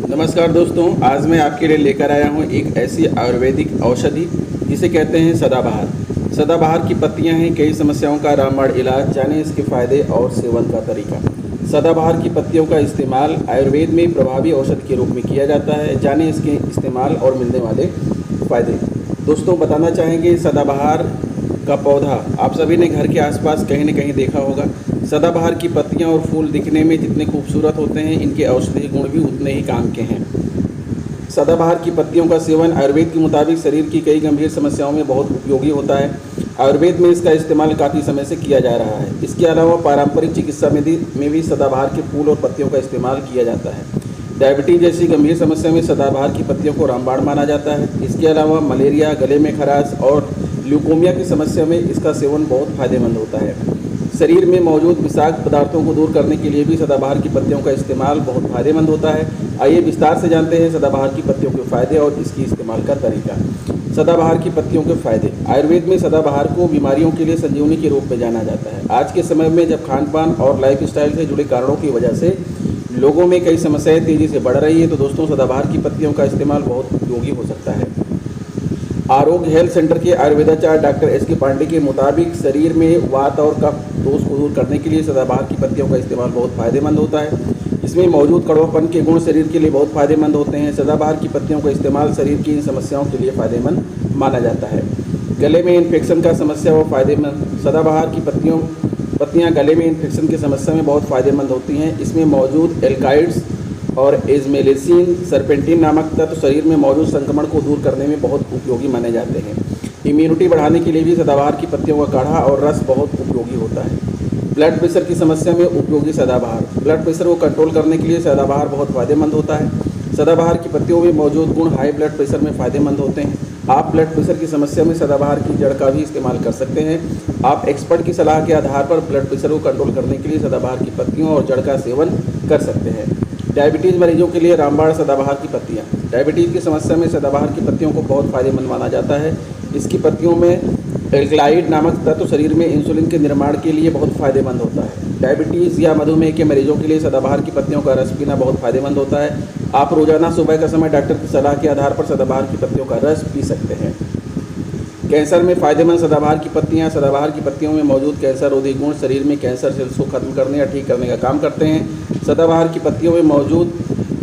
नमस्कार दोस्तों, आज मैं आपके लिए लेकर आया हूँ एक ऐसी आयुर्वेदिक औषधि जिसे कहते हैं सदाबहार। सदाबहार की पत्तियाँ हैं कई समस्याओं का रामबाण इलाज। जानें इसके फायदे और सेवन का तरीका। सदाबहार की पत्तियों का इस्तेमाल आयुर्वेद में प्रभावी औषधि के रूप में किया जाता है। जानें इसके इस्तेमाल और मिलने वाले फ़ायदे। दोस्तों बताना चाहेंगे, सदाबहार का पौधा आप सभी ने घर के आसपास कहीं न कहीं देखा होगा। सदाबहार की पत्तियां और फूल दिखने में जितने खूबसूरत होते हैं, इनके औषधीय गुण भी उतने ही काम के हैं। सदाबहार की पत्तियों का सेवन आयुर्वेद के मुताबिक शरीर की कई गंभीर समस्याओं में बहुत उपयोगी होता है। आयुर्वेद में इसका इस्तेमाल काफ़ी समय से किया जा रहा है। इसके अलावा पारंपरिक चिकित्सा में भी सदाबहार के फूल और पत्तियों का इस्तेमाल किया जाता है। डायबिटीज जैसी गंभीर समस्या में सदाबहार की पत्तियों को रामबाण माना जाता है। इसके अलावा मलेरिया, गले में खराश और ल्यूकोमिया की समस्या में इसका सेवन बहुत फायदेमंद होता है। शरीर में मौजूद विषाक्त पदार्थों को दूर करने के लिए भी सदाबहार की पत्तियों का इस्तेमाल बहुत फायदेमंद होता है। आइए विस्तार से जानते हैं सदाबहार की पत्तियों के फायदे और इसकी इस्तेमाल का तरीका। सदाबहार की पत्तियों के फायदे। आयुर्वेद में सदाबहार को बीमारियों के लिए संजीवनी के रूप में जाना जाता है। आज के समय में जब खान पान और लाइफस्टाइल से जुड़े कारणों की वजह से लोगों में कई समस्याएं तेज़ी से बढ़ रही है, तो दोस्तों सदाबहार की पत्तियों का इस्तेमाल बहुत उपयोगी हो सकता है। आरोग्य हेल्थ सेंटर के आयुर्वेदाचार्य डॉक्टर एस के पांडे के मुताबिक शरीर में वात और कफ दोष को दूर करने के लिए सदाबहार की पत्तियों का इस्तेमाल बहुत फायदेमंद होता है। इसमें मौजूद कड़वापन के गुण शरीर के लिए बहुत फायदेमंद होते हैं। सदाबहार की पत्तियों का इस्तेमाल शरीर की इन समस्याओं के लिए फायदेमंद माना जाता है। गले में इन्फेक्शन का समस्या व फायदेमंद। सदाबहार की पत्तियाँ गले में इन्फेक्शन की समस्या में बहुत फायदेमंद होती हैं। इसमें मौजूद एल्काइड्स और एजमेलेसिन सरपेंटिन नामक तत्व शरीर में मौजूद संक्रमण को दूर करने में बहुत उपयोगी माने जाते हैं। इम्यूनिटी बढ़ाने के लिए भी सदाबहार की पत्तियों का काढ़ा और रस बहुत उपयोगी होता है। ब्लड प्रेशर की समस्या में उपयोगी सदाबहार। ब्लड प्रेशर को कंट्रोल करने के लिए सदाबहार बहुत फायदेमंद होता है। सदाबहार की पत्तियों में मौजूद गुण हाई ब्लड प्रेशर में फायदेमंद होते हैं। आप ब्लड प्रेशर की समस्या में सदाबहार की जड़ का भी इस्तेमाल कर सकते हैं। आप एक्सपर्ट की सलाह के आधार पर ब्लड प्रेशर को कंट्रोल करने के लिए सदाबहार की पत्तियों और जड़ का सेवन कर सकते हैं। डायबिटीज़ मरीजों के लिए रामबाण सदाबहार की पत्तियाँ। डायबिटीज़ की समस्या में सदाबहार की पत्तियों को बहुत फायदेमंद माना जाता है। इसकी पत्तियों में एल्कलाइड नामक तत्व शरीर में इंसुलिन के निर्माण के लिए बहुत फायदेमंद होता है। डायबिटीज़ या मधुमेह के मरीजों के लिए सदाबहार की पत्तियों का रस पीना बहुत फायदेमंद होता है। आप रोजाना सुबह का समय डॉक्टर की सलाह के आधार पर सदाबहार की पत्तियों का रस पी सकते हैं। कैंसर में फायदेमंद सदाबहार की पत्तियाँ। सदाबहार की पत्तियों में मौजूद कैंसर रोधी गुण शरीर में कैंसर सेल्स को खत्म करने या ठीक करने का काम करते हैं। सदाबहार की पत्तियों में मौजूद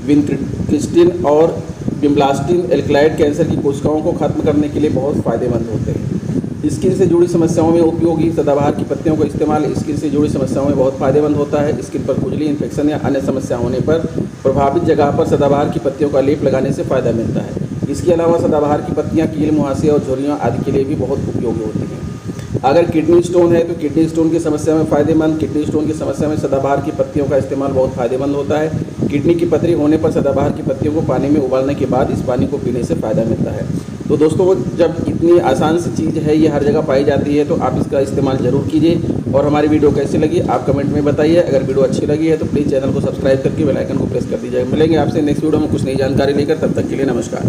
विंक्रिस्टिन और बिम्ब्लास्टिन एल्कलाइड कैंसर की कोशिकाओं को खत्म करने के लिए बहुत फायदेमंद होते हैं। स्किन से जुड़ी समस्याओं में उपयोगी। सदाबहार की पत्तियों का इस्तेमाल स्किन से जुड़ी समस्याओं में बहुत फायदेमंद होता है। स्किन पर खुजली, इन्फेक्शन या अन्य समस्या होने पर प्रभावित जगह पर सदाबहार की पत्तियों का लेप लगाने से फ़ायदा मिलता है। इसके अलावा सदाबहार की पत्तियाँ कील, मुहासे और झुर्रियों आदि के लिए भी बहुत उपयोगी होती हैं। अगर किडनी स्टोन है तो किडनी स्टोन की समस्या में फ़ायदेमंद। किडनी स्टोन की समस्या में सदाबहार की पत्तियों का इस्तेमाल बहुत फ़ायदेमंद होता है। किडनी की पथरी होने पर सदाबहार की पत्तियों को पानी में उबालने के बाद इस पानी को पीने से फ़ायदा मिलता है। तो दोस्तों, जब इतनी आसान सी चीज़ है, ये हर जगह पाई जाती है, तो आप इसका इस्तेमाल ज़रूर कीजिए। और हमारी वीडियो कैसी लगी आप कमेंट में बताइए। अगर वीडियो अच्छी लगी है तो प्लीज़ चैनल को सब्सक्राइब करके बेल आइकन को प्रेस कर दीजिएगा। मिलेंगे आपसे नेक्स्ट वीडियो में कुछ नई जानकारी लेकर। तब तक के लिए नमस्कार।